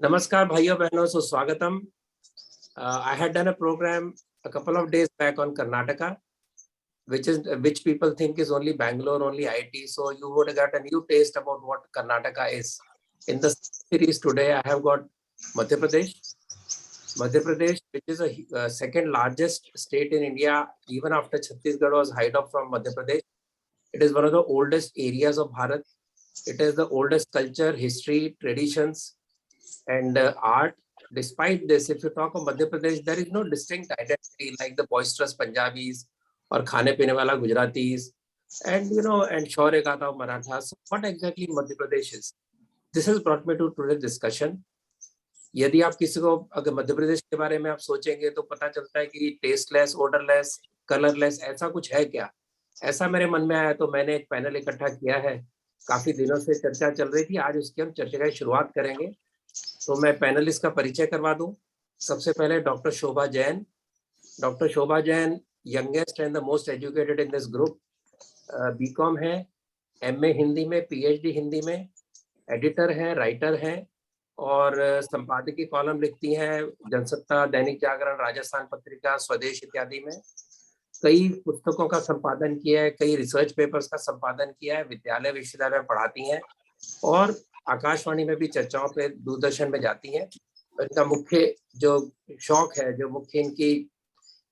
Namaskar, bhaiyo behno. So swagatam. I had done a program a couple of days back on Karnataka, which people think is only Bangalore, only IT. So you would have got a new taste about what Karnataka is. In the series today, I have got Madhya Pradesh. Madhya Pradesh, which is a second largest state in India, even after Chhattisgarh was hied off from Madhya Pradesh. It is one of the oldest areas of Bharat. It is the oldest culture, history, traditions, and art. Despite this, if you talk of Madhya Pradesh, there is no distinct identity like the boisterous Punjabis or khane pine wala Gujaratis, and Shaurya Gatha of Marathas. What exactly Madhya Pradesh is? This has brought me to today's discussion. यदि आप किसी को अगर मध्य प्रदेश के बारे में आप सोचेंगे तो पता चलता है कि टेस्टलेस, ओडरलेस, कलरलेस ऐसा कुछ है क्या? ऐसा मेरे मन में आया तो मैंने एक पैनल इकट्ठा किया है। काफी दिनों से चर्चा चल रही थी, आज उसकी हम चर्चा की शुरुआत करेंगे। तो मैं पैनलिस्ट का परिचय करवा दूं। सबसे पहले doctor Shobha Jain. Doctor Shobha Jain youngest and the most educated in this group. BCom है, एमए हिंदी में, पीएचडी हिंदी में, एडिटर है, राइटर है और संपादकीय कॉलम लिखती हैं जनसत्ता, दैनिक जागरण, राजस्थान पत्रिका, स्वदेश इत्यादि में। कई पुस्तकों का संपादन किया है, कई रिसर्च पेपर्स का संपादन किया है, विद्यालय विश्वविद्यालय में पढ़ाती हैं और आकाशवाणी में भी चर्चाओं पे दूरदर्शन में जाती हैं। इनका मुख्य जो शौक है, जो मुख्य इनकी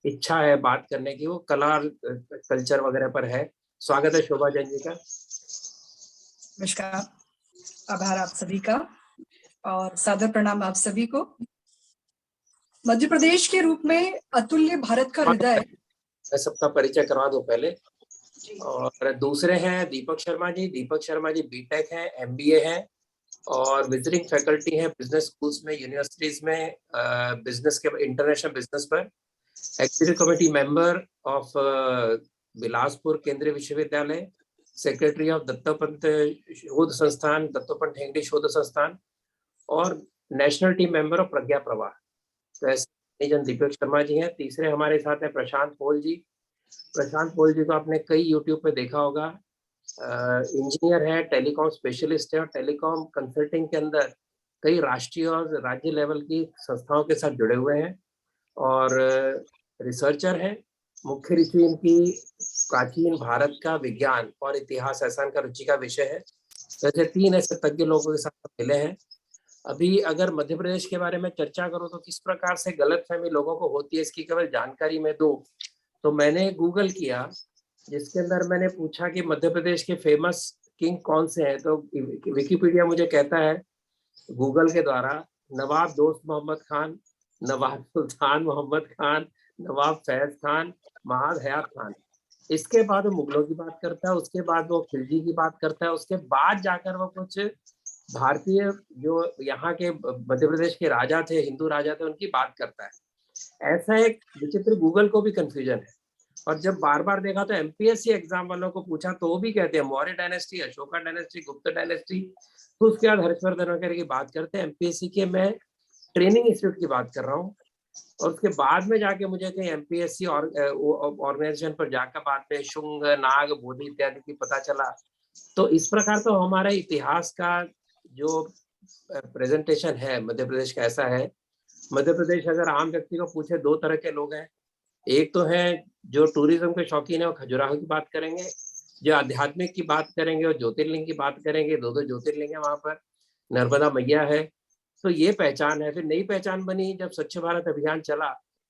इच्छा है बात करने की, वो कला कल्चर वगैरह पर है। स्वागत है शोभा जैन जी का। नमस्कार, आभार आप सभी का और सादर प्रणाम आप सभी को। मध्य प्रदेश के रूप में अतुल्य भारत का हृदय। मैं सबका परिचय करवा दूं पहले। और दूसरे हैं दीपक शर्मा जी। दीपक शर्मा जी बीटेक हैं, एमबीए हैं और विजिटिंग फैकल्टी हैं बिजनेस स्कूल्स में, यूनिवर्सिटीज में, बिजनेस के इंटरनेशनल बिजनेस पर। Executive committee member of Bilaspur केंद्रीय विश्वविद्यालय, सेक्रेटरी ऑफ दत्तोपंत शोध संस्थान, दत्तोपंत ठेंगड़ी शोध संस्थान और नेशनल टीम मेंबर ऑफ प्रज्ञा प्रवाह। तो ऐसे जन दीपक शर्मा जी हैं। तीसरे हमारे साथ हैं प्रशांत पोल जी। प्रशांत पोल जी को आपने कई यूट्यूब पे देखा होगा। इंजीनियर है, टेलीकॉम स्पेशलिस्ट है और टेलीकॉम कंसल्टिंग के अंदर कई राष्ट्रीय और राज्य लेवल की संस्थाओं के साथ जुड़े हुए हैं और रिसर्चर है। मुख्य रुचि इनकी प्राचीन भारत का विज्ञान और इतिहास, ऐसा इनका रुचि का विषय है। जैसे तीन ऐसे तज्ञ लोगों के साथ मिले हैं। अभी अगर मध्य प्रदेश के बारे में चर्चा करो तो किस प्रकार से गलतफहमी लोगों को होती है, इसकी केवल जानकारी मैं दूं तो मैंने गूगल किया, जिसके अंदर मैंने पूछा कि मध्य प्रदेश के फेमस किंग कौन से हैं। तो विकिपीडिया मुझे कहता है गूगल के द्वारा नवाब दोस्त मोहम्मद खान, नवाब सुल्तान मोहम्मद खान, नवाब फैज खान, महाद हयात खान। इसके बाद वो मुगलों की बात करता है, उसके बाद वो खिलजी की बात करता है, उसके बाद जाकर वो कुछ भारतीय जो यहाँ के मध्य प्रदेश के राजा थे, हिंदू राजा थे, उनकी बात करता है। ऐसा एक विचित्र गूगल को भी कंफ्यूजन है। और जब बार बार देखा तो एमपीएससी एग्जाम वालों को पूछा तो वो भी कहते हैं मौर्य डायनेस्टी, अशोका डायनेस्टी, गुप्त डायनेस्टी। तो उसके बाद हर्षवर्धन वगैरह की बात करते हैं। एमपीएससी के मैं ट्रेनिंग इंस्टीट्यूट की बात कर रहा हूँ और उसके बाद में जाके मुझे कहीं एमपीएससी और ऑर्गेनाइजेशन पर जाकर बाद में शुंग, नाग, बोधि इत्यादि की पता चला। तो इस प्रकार तो हमारा इतिहास का जो प्रेजेंटेशन है मध्य प्रदेश का ऐसा है। मध्य प्रदेश अगर आम व्यक्ति को पूछे, दो तरह के लोग हैं। एक तो है जो टूरिज्म के शौकीन है, वो खजुराहो की बात करेंगे। जो आध्यात्मिक की बात करेंगे और ज्योतिर्लिंग की बात करेंगे, दो दो ज्योतिर्लिंग है वहां पर, नर्मदा मैया है। तो ये पहचान है। फिर नई पहचान बनी जब स्वच्छ भारत अभियान चला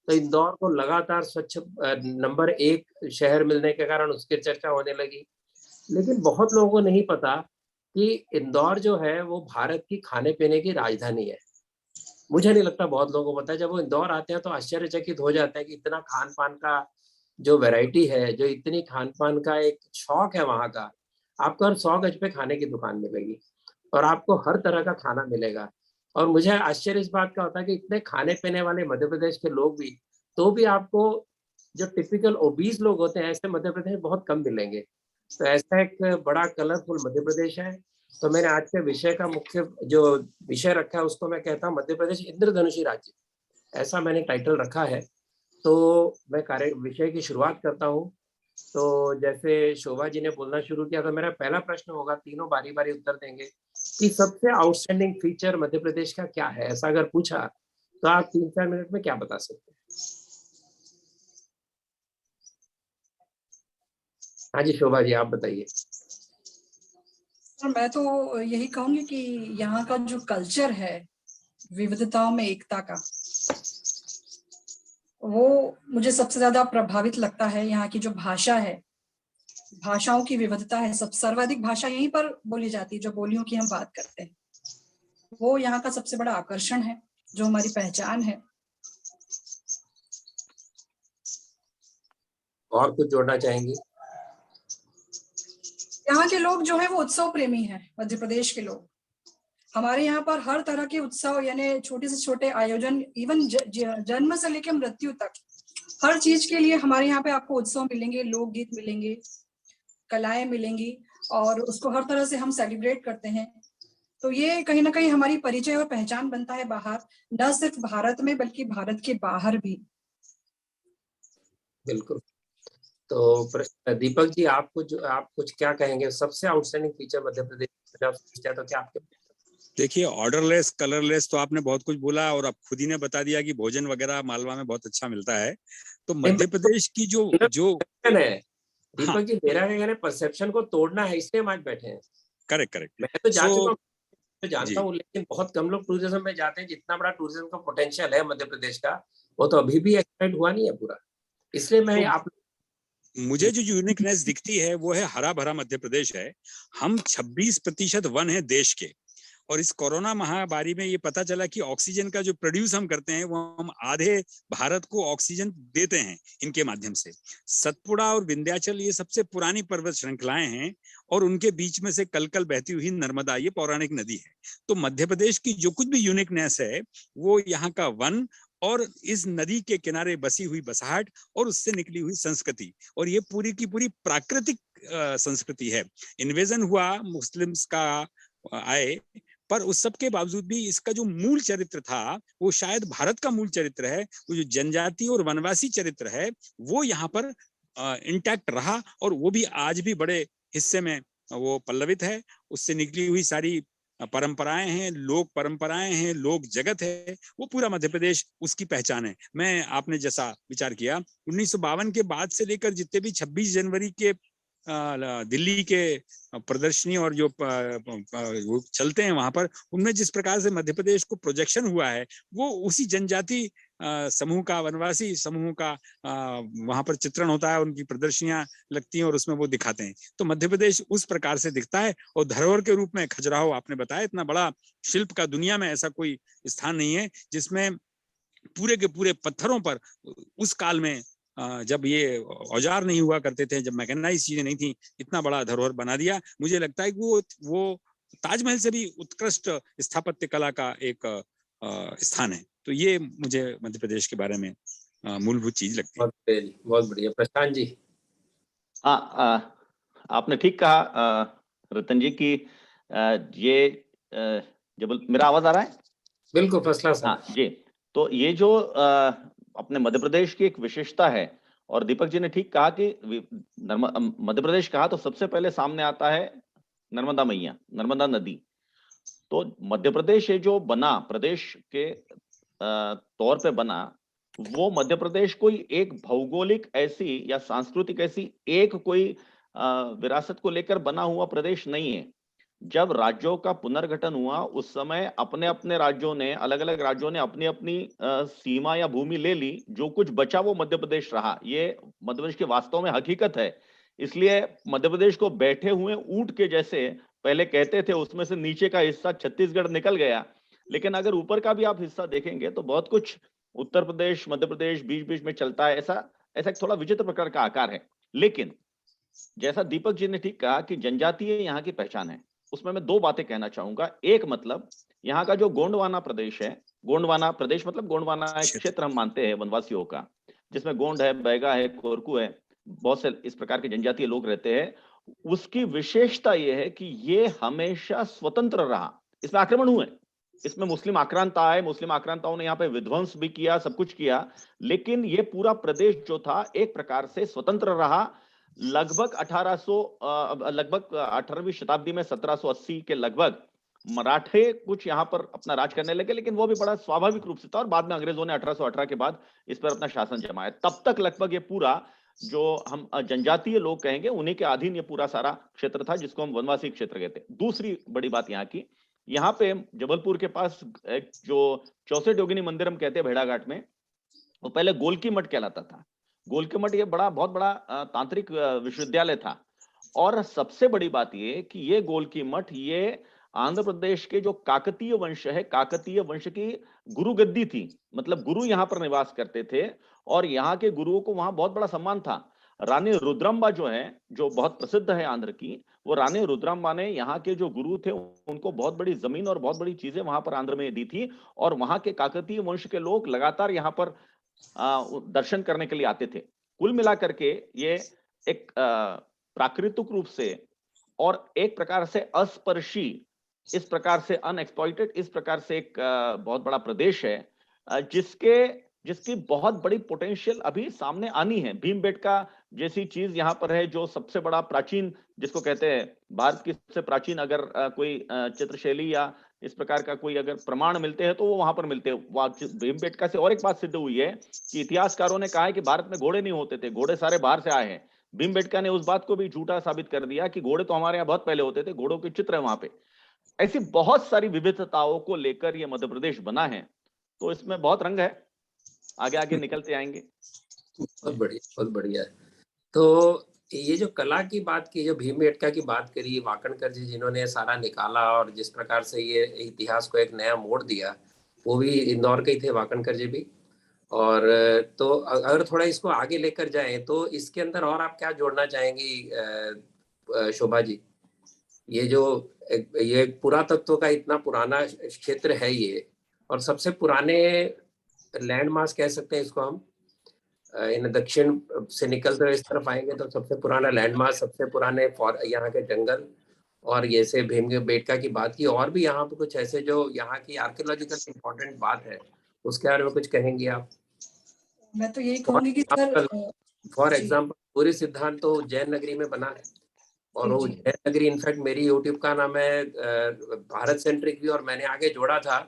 तो इंदौर को लगातार स्वच्छ नंबर 1 शहर मिलने के कारण उसकी चर्चा होने लगी। लेकिन बहुत लोगों को नहीं पता कि इंदौर जो है वो भारत की खाने पीने की राजधानी है। मुझे नहीं लगता बहुत लोगों को पता है। जब वो इंदौर आते हैं तो आश्चर्यचकित हो जाते हैं कि इतना खान पान का जो वैरायटी है, जो इतनी खान पान का एक शौक है वहाँ का। आपको हर 100 गज पे खाने की दुकान मिलेगी और आपको हर तरह का खाना मिलेगा। और मुझे आश्चर्य इस बात का होता है कि इतने खाने पीने वाले मध्य प्रदेश के लोग भी, तो भी आपको जो टिपिकल ओबीस लोग होते हैं ऐसे मध्य प्रदेश में बहुत कम मिलेंगे। तो ऐसा एक बड़ा कलरफुल मध्य प्रदेश है। तो मैंने आज के विषय का मुख्य जो विषय रखा है उसको मैं कहता हूँ मध्य प्रदेश इंद्रधनुषी राज्य, ऐसा मैंने टाइटल रखा है। तो मैं कार्य विषय की शुरुआत करता हूँ। तो जैसे शोभा जी ने बोलना शुरू किया तो मेरा पहला प्रश्न होगा, तीनों बारी बारी उत्तर देंगे। कि सबसे आउटस्टैंडिंग फीचर मध्य प्रदेश का क्या है, ऐसा अगर पूछा तो आप 3-4 मिनट में क्या बता सकते हैं? हाँ जी शोभा जी, आप बताइए। सर मैं तो यही कहूंगी कि यहाँ का जो कल्चर है विविधताओं में एकता का, वो मुझे सबसे ज्यादा प्रभावित लगता है। यहाँ की जो भाषा है, भाषाओं की विविधता है, सब सर्वाधिक भाषा यहीं पर बोली जाती है। जो बोलियों की हम बात करते हैं, वो यहाँ का सबसे बड़ा आकर्षण है, जो हमारी पहचान है। और कुछ जोड़ना चाहेंगी? यहाँ के लोग जो है वो उत्सव प्रेमी हैं। मध्य प्रदेश के लोग, हमारे यहाँ पर हर तरह के उत्सव, यानी छोटे से छोटे आयोजन, इवन जन्म से लेकर मृत्यु तक, हर चीज के लिए हमारे यहाँ पे आपको उत्सव मिलेंगे, लोकगीत मिलेंगे, कलाएं मिलेंगी, और उसको हर तरह से हम सेलिब्रेट करते हैं। तो ये कहीं ना कहीं हमारी परिचय और पहचान बनता है बाहर, न सिर्फ भारत में बल्कि भारत के बाहर भी। बिल्कुल। तो दीपक जी, आप कुछ क्या कहेंगे, सबसे आउटस्टैंडिंग फीचर मध्य प्रदेश में पूछा तो क्या आपके? देखिए, ऑर्डरलेस कलरलेस तो आपने बहुत कुछ बोला, और अब खुद ही ने बता दिया कि भोजन वगैरह मालवा में बहुत अच्छा मिलता है। तो मध्य प्रदेश की जो जो है हाँ, दीपक जी, मेरा कहना परसेप्शन को तोड़ना है, इसलिए हम आज बैठे हैं। Correct correct. मैं तो जा चुका हूँ, तो जानता जी, हूँ, लेकिन बहुत कम लोग टूरिज्म में जाते हैं। जितना बड़ा टूरिज्म का पोटेंशियल है मध्य प्रदेश का, वो तो अभी भी एक्सप्लोइट हुआ नहीं है पूरा। इसलिए मैं तो आप मुझे जो यूनिकनेस दिखती है वो है हरा भरा मध्य प्रदेश है। हम 26% वन है देश के, और इस कोरोना महामारी में ये पता चला कि ऑक्सीजन का जो प्रोड्यूस हम करते हैं वो हम आधे भारत को ऑक्सीजन देते हैं इनके माध्यम से। सतपुड़ा और विंध्याचल ये सबसे पुरानी पर्वत श्रृंखलाएं हैं, और उनके बीच में से कलकल बहती हुई नर्मदा ये पौराणिक नदी है। तो मध्य प्रदेश की जो कुछ भी यूनिकनेस है वो यहाँ का वन, और इस नदी के किनारे बसी हुई बसाहट, और उससे निकली हुई संस्कृति, और ये पूरी की पूरी प्राकृतिक संस्कृति है। इन्वेजन हुआ मुस्लिम्स का आए, पर उस सब के बावजूद भी इसका जो मूल चरित्र था वो शायद भारत का मूल चरित्र है। वो जो जनजाति और वनवासी चरित्र है वो यहाँ पर इंटैक्ट रहा, और वो भी आज भी बड़े हिस्से में वो पल्लवित है। उससे निकली हुई सारी परंपराएं हैं, लोक परंपराएं हैं, लोक जगत है, वो पूरा मध्य प्रदेश उसकी पहचान है। मैं आपने जैसा विचार किया, 1952 के बाद से लेकर जितने भी 26 जनवरी के दिल्ली के प्रदर्शनी और जो वो चलते हैं वहां पर, उनमें जिस प्रकार से मध्य प्रदेश को प्रोजेक्शन हुआ है वो उसी जनजाति समूह का, वनवासी समूह का वहां पर चित्रण होता है, उनकी प्रदर्शनियां लगती हैं और उसमें वो दिखाते हैं। तो मध्य प्रदेश उस प्रकार से दिखता है। और धरोहर के रूप में खजुराहो आपने बताया, इतना बड़ा शिल्प का दुनिया में ऐसा कोई स्थान नहीं है जिसमें पूरे के पूरे पत्थरों पर उस काल में जब ये औजार नहीं हुआ करते थे, जब मैकेनाइज चीजें नहीं थी, इतना बड़ा धरोहर बना दिया। मुझे लगता है कि वो ताजमहल से भी उत्कृष्ट स्थापत्य कला का एक स्थान है। तो ये मुझे मध्य प्रदेश के बारे में मूलभूत चीज लगती है। बहुत बढ़िया। प्रशांत जी। हाँ, आपने ठीक कहा रतन जी की ये जब मेरा आवाज आ रहा है? बिल्कुल फर्स्ट क्लास। हाँ जी। तो ये जो अपने मध्य प्रदेश की एक विशेषता है, और दीपक जी ने ठीक कहा कि मध्य प्रदेश कहा तो सबसे पहले सामने आता है नर्मदा मैया, नर्मदा नदी। तो मध्य प्रदेश ये जो बना, प्रदेश के तौर पे बना, वो मध्य प्रदेश कोई एक भौगोलिक ऐसी या सांस्कृतिक ऐसी एक कोई विरासत को लेकर बना हुआ प्रदेश नहीं है। जब राज्यों का पुनर्गठन हुआ उस समय अपने अपने राज्यों ने, अलग अलग राज्यों ने अपनी अपनी सीमा या भूमि ले ली, जो कुछ बचा वो मध्य प्रदेश रहा। ये मध्य प्रदेश की वास्तव में हकीकत है। इसलिए मध्य प्रदेश को बैठे हुए ऊंट के जैसे पहले कहते थे, उसमें से नीचे का हिस्सा छत्तीसगढ़ निकल गया, लेकिन अगर ऊपर का भी आप हिस्सा देखेंगे तो बहुत कुछ उत्तर प्रदेश, मध्य प्रदेश बीच बीच में चलता है। ऐसा ऐसा एक थोड़ा विचित्र प्रकार का आकार है। लेकिन जैसा दीपक जी ने ठीक कहा कि जनजातीय यहाँ की पहचान है, उसमें मैं दो बातें कहना चाहूंगा। एक मतलब यहाँ का जो गोंडवाना प्रदेश है, गोंडवाना प्रदेश मतलब गोंडवाना एक क्षेत्र हम मानते हैं वनवासियों का, जिसमें गोंड है, बैगा है, कोरकू है, बहुत से इस प्रकार के जनजातीय लोग रहते हैं। उसकी विशेषता यह है कि ये हमेशा स्वतंत्र रहा। इसमें आक्रमण हुए, इसमें मुस्लिम आक्रांत आए, मुस्लिम आक्रांताओं ने यहाँ पे विध्वंस भी किया, सब कुछ किया, लेकिन ये पूरा प्रदेश जो था एक प्रकार से स्वतंत्र रहा। लगभग 1800 लगभग 18वीं शताब्दी में 1780 के लगभग मराठे कुछ यहाँ पर अपना राज करने लगे, लेकिन वो भी बड़ा स्वाभाविक रूप से था, और बाद में अंग्रेजों ने 1818 के बाद इस पर अपना शासन जमाया। तब तक लगभग ये पूरा जो हम जनजातीय लोग कहेंगे उन्हीं के अधीन ये पूरा सारा क्षेत्र था, जिसको हम वनवासी क्षेत्र कहते हैं। दूसरी बड़ी बात यहाँ की, यहाँ पे जबलपुर के पास एक जो 64 योगिनी मंदिर हम कहते हैं भेड़ाघाट में, वो पहले गोलकी मठ कहलाता था। गोलकी मठ ये बहुत बड़ा तांत्रिक विश्वविद्यालय था। और सबसे बड़ी बात ये कि ये गोलकी मठ ये आंध्र प्रदेश के जो काकतीय वंश है, काकतीय वंश की गुरु गद्दी थी, मतलब गुरु यहाँ पर निवास करते थे, और यहाँ के गुरुओं को वहां बहुत बड़ा सम्मान था। रानी रुद्रम्बा जो है, जो बहुत प्रसिद्ध है आंध्र की, वो रानी रुद्रम्बा ने यहाँ के जो गुरु थे उनको बहुत बड़ी जमीन और बहुत बड़ी चीजें वहां पर आंध्र में दी थी, और वहां के काकतीय वंश के लोग लगातार यहाँ पर दर्शन करने के लिए आते थे। कुल मिलाकर के ये एक प्राकृतिक रूप से और एक प्रकार से अस्पर्शी, इस प्रकार से अनएक्सप्लॉइटेड, इस प्रकार से एक बहुत बड़ा प्रदेश है जिसकी बहुत बड़ी पोटेंशियल अभी सामने आनी है। भीमबेटका जैसी चीज यहाँ पर है, जो सबसे बड़ा प्राचीन, जिसको कहते हैं भारत की सबसे प्राचीन अगर कोई चित्रशैली या इस प्रकार का कोई अगर प्रमाण मिलते हैं तो वो वहां पर मिलते हैं। भीमबेटका से और एक बात सिद्ध हुई है कि इतिहासकारों ने कहा है कि भारत में घोड़े नहीं होते थे, घोड़े सारे बाहर से आए हैं। भीमबेटका ने उस बात को भी झूठा साबित कर दिया कि घोड़े तो हमारे यहाँ बहुत पहले होते थे, घोड़ों के चित्र है वहां पे। ऐसी बहुत सारी विविधताओं को लेकर ये मध्य प्रदेश बना है, तो इसमें बहुत रंग है, आगे आगे निकलते आएंगे। बहुत बढ़िया, बहुत बढ़िया। तो ये जो कला की बात की, जो भीमबेटका की बात करी, वाकणकर जी जिन्होंने सारा निकाला और जिस प्रकार से ये इतिहास को एक नया मोड़ दिया, वो भी इंदौर के ही थे वाकणकर जी भी। और तो अगर थोड़ा इसको आगे लेकर जाए तो इसके अंदर और आप क्या जोड़ना चाहेंगी शोभा जी? ये जो ये पुरातत्व का इतना पुराना क्षेत्र है ये, और सबसे पुराने लैंडमार्क कह सकते हैं इसको हम, इन दक्षिण से निकलते हुए इस तरफ आएंगे तो सबसे पुराना लैंडमार्क, सबसे पुराने यहाँ के जंगल, और जैसे भीमबेटका की बात की, और भी यहाँ पे कुछ ऐसे जो यहाँ की आर्कियोलॉजिकल इम्पोर्टेंट बात है, उसके बारे में कुछ कहेंगे आप? मैं तो यही कहूंगी कि सर, फॉर एग्जाम्पल पूरी सिद्धांत तो जैन नगरी में बना है, और वो जैन नगरी इनफैक्ट मेरी यूट्यूब का नाम है भारत सेंट्रिक व्यू, और मैंने आगे जोड़ा था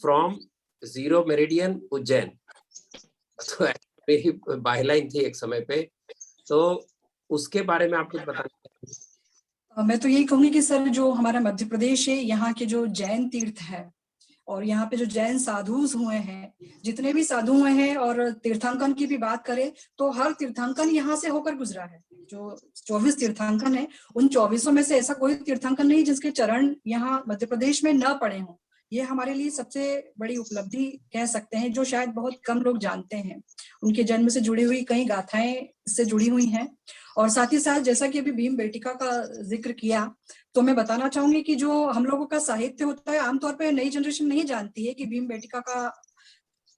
फ्रॉम जीरो मेरिडियन उज्जैन, तो मेरी बायलाइन थी एक समय पे। तो उसके बारे में आप कुछ बताना? मैं तो यही कहूंगी कि सर, जो हमारा मध्य प्रदेश है, यहाँ के जो जैन तीर्थ है और यहाँ पे जो जैन साधु हुए हैं, जितने भी साधु हुए हैं, और तीर्थांकन की भी बात करें तो हर तीर्थांकन यहाँ से होकर गुजरा है। जो 24 तीर्थांकन है, उन 24 में से ऐसा कोई तीर्थांकन नहीं जिसके चरण यहाँ मध्य प्रदेश में न पड़े हों। ये हमारे लिए सबसे बड़ी उपलब्धि कह सकते हैं, जो शायद बहुत कम लोग जानते हैं। उनके जन्म से जुड़ी हुई कई गाथाएं से जुड़ी हुई हैं। और साथ ही साथ जैसा कि अभी भीमबेटका का जिक्र किया, तो मैं बताना चाहूंगी कि जो हम लोगों का साहित्य होता है, आमतौर पर नई जनरेशन नहीं जानती है कि भीमबेटका का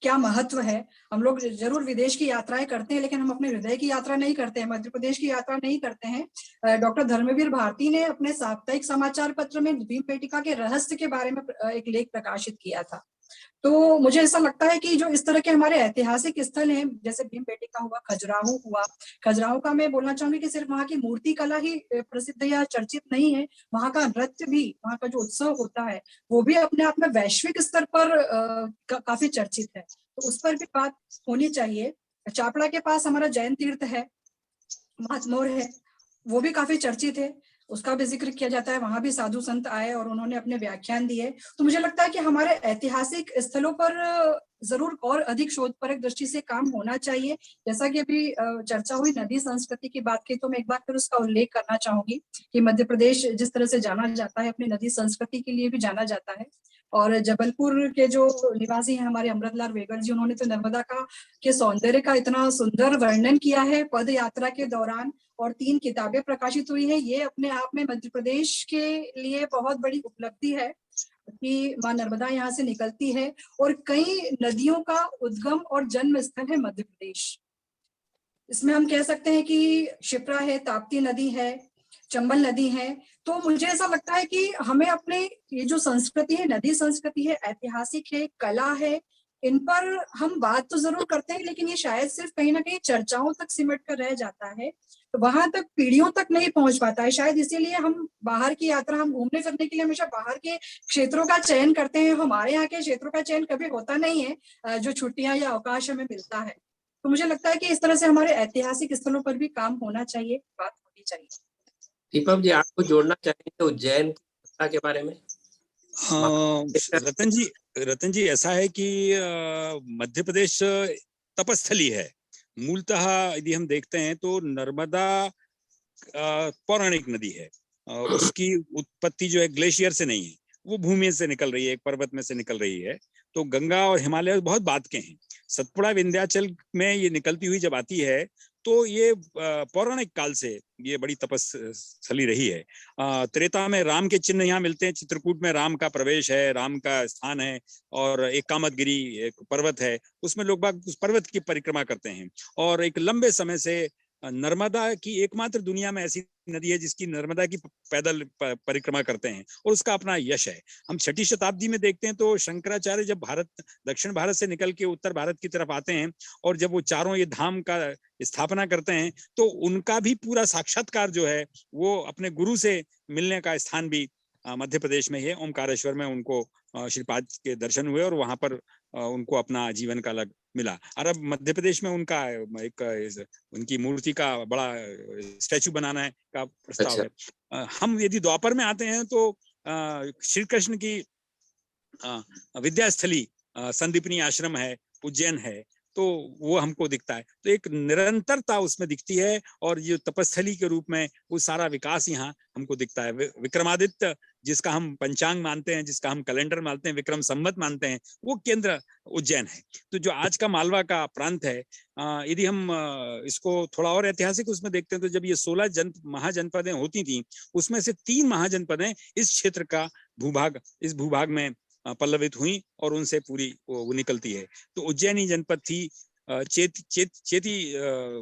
क्या महत्व है। हम लोग जरूर विदेश की यात्राएं करते हैं, लेकिन हम अपने हृदय की यात्रा नहीं करते हैं, मध्य प्रदेश की यात्रा नहीं करते हैं। डॉक्टर धर्मवीर भारती ने अपने साप्ताहिक समाचार पत्र में भीमबेटका के रहस्य के बारे में एक लेख प्रकाशित किया था। तो मुझे ऐसा लगता है कि जो इस तरह के हमारे ऐतिहासिक स्थल हैं, जैसे भीमबेटका हुआ, खजुराहो हुआ, खजुराहो का मैं बोलना चाहूंगी कि सिर्फ वहाँ की मूर्ति कला ही प्रसिद्ध या चर्चित नहीं है, वहाँ का नृत्य भी, वहाँ का जो उत्सव होता है वो भी अपने आप में वैश्विक स्तर पर काफी चर्चित है, तो उस पर भी बात होनी चाहिए। चापड़ा के पास हमारा जैन तीर्थ है, महात्मोर है, वो भी काफी चर्चित है, उसका भी जिक्र किया जाता है। वहां भी साधु संत आए और उन्होंने अपने व्याख्यान दिए। तो मुझे लगता है कि हमारे ऐतिहासिक स्थलों पर जरूर और अधिक शोधपरक दृष्टि से काम होना चाहिए। जैसा कि अभी चर्चा हुई नदी संस्कृति की बात की, तो मैं एक बार फिर उसका उल्लेख करना चाहूंगी कि मध्य प्रदेश जिस तरह से जाना जाता है, अपनी नदी संस्कृति के लिए भी जाना जाता है। और जबलपुर के जो निवासी हैं हमारे अमृतलाल वेगर जी, उन्होंने तो नर्मदा के सौंदर्य का इतना सुंदर वर्णन किया है पद यात्रा के दौरान, और 3 किताबें प्रकाशित हुई है। ये अपने आप में मध्य प्रदेश के लिए बहुत बड़ी उपलब्धि है कि मां नर्मदा यहाँ से निकलती है, और कई नदियों का उद्गम और जन्म स्थल है मध्य प्रदेश। इसमें हम कह सकते हैं कि शिप्रा है, ताप्ती नदी है, चंबल नदी है। तो मुझे ऐसा लगता है कि हमें अपने ये जो संस्कृति है, नदी संस्कृति है, ऐतिहासिक है, कला है, इन पर हम बात तो जरूर करते हैं, लेकिन ये शायद सिर्फ कहीं ना कहीं चर्चाओं तक सिमट कर रह जाता है। तो वहां तक पीढ़ियों तक नहीं पहुंच पाता है। शायद इसीलिए हम बाहर की यात्रा, हम घूमने फिरने के लिए हमेशा बाहर के क्षेत्रों का चयन करते हैं। हमारे यहाँ के क्षेत्रों का चयन कभी होता नहीं है जो छुट्टियां या अवकाश हमें मिलता है। तो मुझे लगता है कि इस तरह से हमारे ऐतिहासिक स्थलों पर भी काम होना चाहिए, बात होनी चाहिए। दीपक जी, आपको जोड़ना चाहेंगे उज्जैन की यात्रा के बारे में? रतन जी ऐसा है कि मध्य प्रदेश तपस्थली है मूलतः। यदि हम देखते हैं तो नर्मदा पौराणिक नदी है, उसकी उत्पत्ति जो है ग्लेशियर से नहीं है, वो भूमि से निकल रही है, एक पर्वत में से निकल रही है। तो गंगा और हिमालय बहुत बाद के हैं। सतपुड़ा विंध्याचल में ये निकलती हुई जब आती है तो ये पौराणिक काल से ये बड़ी तपस्थली रही है। त्रेता में राम के चिन्ह यहाँ मिलते हैं, चित्रकूट में राम का प्रवेश है, राम का स्थान है, और एक कामतगिरी एक पर्वत है, उसमें लोग बाग उस पर्वत की परिक्रमा करते हैं। और एक लंबे समय से नर्मदा की एकमात्र दुनिया में ऐसी नदी है जिसकी नर्मदा की पैदल परिक्रमा करते हैं, और उसका अपना यश है। हम 6वीं शताब्दी में देखते हैं तो शंकराचार्य जब दक्षिण भारत से निकल के उत्तर भारत की तरफ आते हैं और जब वो चारों ये धाम का स्थापना करते हैं तो उनका भी पूरा साक्षात्कार जो है वो अपने गुरु से मिलने का स्थान भी मध्य प्रदेश में है। ओमकारेश्वर में उनको श्रीपाद के दर्शन हुए और वहां पर उनको अपना जीवन का अलग मिला। और अब मध्य प्रदेश में उनका एक उनकी मूर्ति का बड़ा स्टैचू बनाना का प्रस्ताव है। हम यदि द्वापर में आते हैं तो श्री कृष्ण की विद्यास्थली संदीपनी आश्रम है, उज्जैन है, तो वो हमको दिखता है। तो एक निरंतरता उसमें दिखती है, और ये तपस्थली के रूप में वो सारा विकास यहाँ हमको दिखता है। विक्रमादित्य जिसका हम पंचांग मानते हैं, जिसका हम कैलेंडर मानते हैं, विक्रम संवत मानते हैं, वो केंद्र उज्जैन है। तो जो आज का मालवा का प्रांत है, यदि हम इसको थोड़ा और ऐतिहासिक उसमें देखते हैं तो जब ये 16 महाजनपदें होती थी, उसमें से 3 महाजनपदें इस क्षेत्र का इस भूभाग में पल्लवित हुई और उनसे पूरी वो निकलती है। तो उज्जैनी जनपद थी, चेती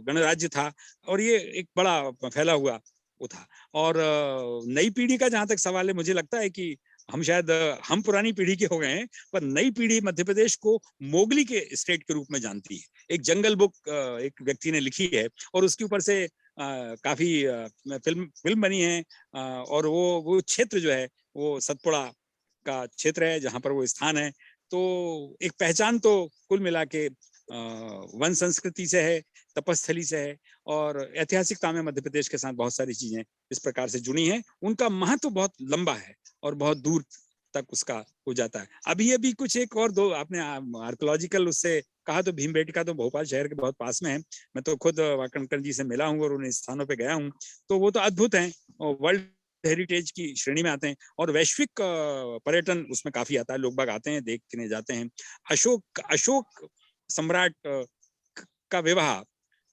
गणराज्य था, और ये एक बड़ा फैला हुआ वो था। और नई पीढ़ी का जहां तक सवाल है, मुझे लगता है कि हम पुरानी पीढ़ी के हो गए हैं, पर नई पीढ़ी मध्य प्रदेश को मोगली के स्टेट के रूप में जानती है। एक जंगल बुक एक व्यक्ति ने लिखी है और उसके ऊपर से काफी फिल्म बनी है, और वो क्षेत्र जो है वो सतपुड़ा का क्षेत्र है जहां पर वो स्थान है। तो एक पहचान तो कुल मिला के वन संस्कृति से है, तपस्थली से है, और ऐतिहासिकता में मध्य प्रदेश के साथ बहुत सारी चीजें इस प्रकार से जुड़ी हैं। उनका महत्व बहुत लंबा है और बहुत दूर तक उसका हो जाता है। अभी कुछ एक और दो आपने आर्कोलॉजिकल उससे कहा, तो भीमबेटका तो भोपाल शहर के बहुत पास में है। मैं तो खुद वाकणकर जी से मिला हूँ और उन स्थानों पे गया हूँ, तो वो तो अद्भुत है और वर्ल्ड हेरिटेज की श्रेणी में आते हैं, और वैश्विक पर्यटन उसमें काफी आता है, लोग बाग आते हैं, देखने जाते हैं। अशोक सम्राट का विवाह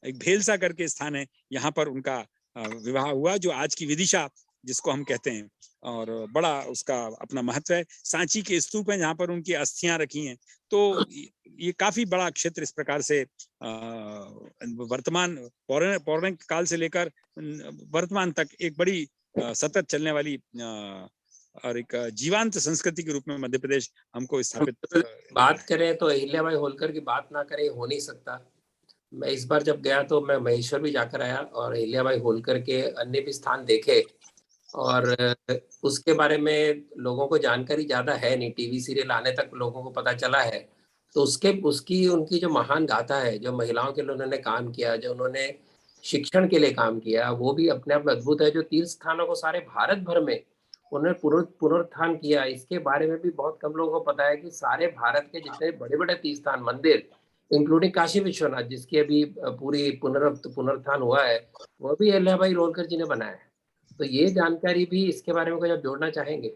एक भेलसा करके स्थान है, यहाँ पर उनका विवाह हुआ, जो आज की विदिशा जिसको हम कहते हैं, और बड़ा उसका अपना महत्व है। सांची के स्तूप हैं जहाँ पर उनकी अस्थियां रखी हैं। तो ये काफी बड़ा क्षेत्र इस प्रकार से वर्तमान पौराणिक काल से लेकर वर्तमान तक एक बड़ी सतत चलने वाली और एक जीवांत संस्कृति के रूप में मध्य प्रदेश हमको स्थापित। बात करें तो अहिल्याबाई होलकर की बात ना करें हो नहीं सकता। मैं इस बार जब गया तो मैं महेश्वर भी जाकर आया और अहिल्याबाई होलकर के अन्य भी स्थान देखे, और उसके बारे में लोगों को जानकारी ज्यादा है नहीं, टीवी सीरियल आने तक लोगों को पता चला है। तो उनकी जो महान गाथा है, जो महिलाओं के लिए उन्होंने काम किया, जो उन्होंने शिक्षण के लिए काम किया, वो भी अपने आप में अद्भुत है। जो तीर्थ स्थानों को सारे भारत भर में उन्होंने पुनरुत्थान किया, इसके बारे में भी बहुत कम लोगों को पता है कि सारे भारत के जितने बड़े बड़े तीर्थ स्थान मंदिर, इंक्लूडिंग काशी विश्वनाथ जिसकी अभी पूरी पुनरुत्थान हुआ है, वो भी अहिल्याबाई होलकर जी ने बनाया है। तो ये जानकारी भी इसके बारे में कुछ आप जोड़ना चाहेंगे?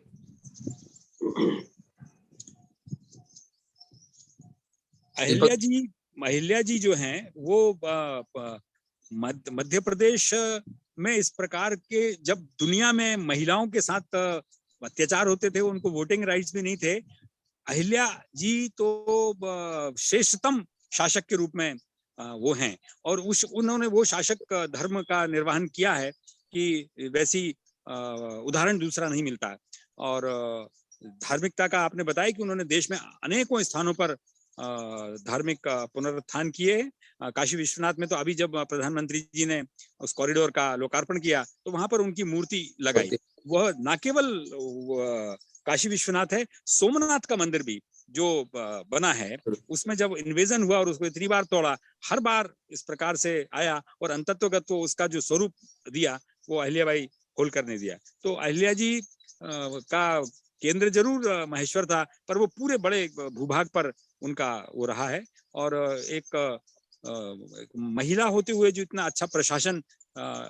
अहिल्या जी जो हैं वो मध्य प्रदेश में इस प्रकार के, जब दुनिया में महिलाओं के साथ अत्याचार होते थे, उनको वोटिंग राइट्स भी नहीं थे, अहिल्या जी तो श्रेष्ठतम शासक के रूप में वो हैं, और उन्होंने वो शासक धर्म का निर्वहन किया है कि वैसी उदाहरण दूसरा नहीं मिलता है। और धार्मिकता का आपने बताया कि उन्होंने देश में अनेकों स्थानों पर धार्मिक पुनरुत्थान किए। काशी विश्वनाथ में तो अभी जब प्रधानमंत्री जी ने उस कॉरिडोर का लोकार्पण किया तो वहां पर उनकी मूर्ति लगाई। वह न केवल काशी विश्वनाथ है, सोमनाथ का मंदिर भी जो बना है उसमें जब इन्वेजन हुआ और उसको इतनी बार तोड़ा, हर बार इस प्रकार से आया और अंतत्वगत तो उसका जो स्वरूप दिया वो अहिल्याबाई होलकर ने दिया। तो अहिल्या जी का केंद्र जरूर महेश्वर था, पर वो पूरे बड़े भूभाग पर उनका वो रहा है। और एक महिला होते हुए जो इतना अच्छा प्रशासन,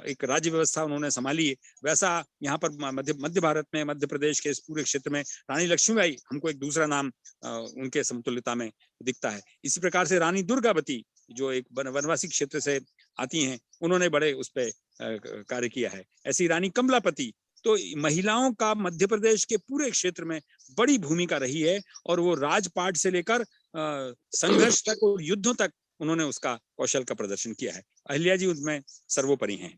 एक राज्य व्यवस्था उन्होंने संभाली, वैसा यहाँ पर मध्य भारत में, मध्य प्रदेश के इस पूरे क्षेत्र में रानी लक्ष्मीबाई हमको एक दूसरा नाम उनके समतुल्यता में दिखता है। इसी प्रकार से रानी दुर्गावती जो एक वनवासी क्षेत्र से आती हैं, उन्होंने बड़े उस पर कार्य किया है। ऐसी रानी कमलापति। तो महिलाओं का मध्य प्रदेश के पूरे क्षेत्र में बड़ी भूमिका रही है और वो राजपाट से लेकर संघर्ष तक और युद्धों तक उन्होंने उसका कौशल का प्रदर्शन किया है। अहिल्या जी उनमें सर्वोपरि हैं।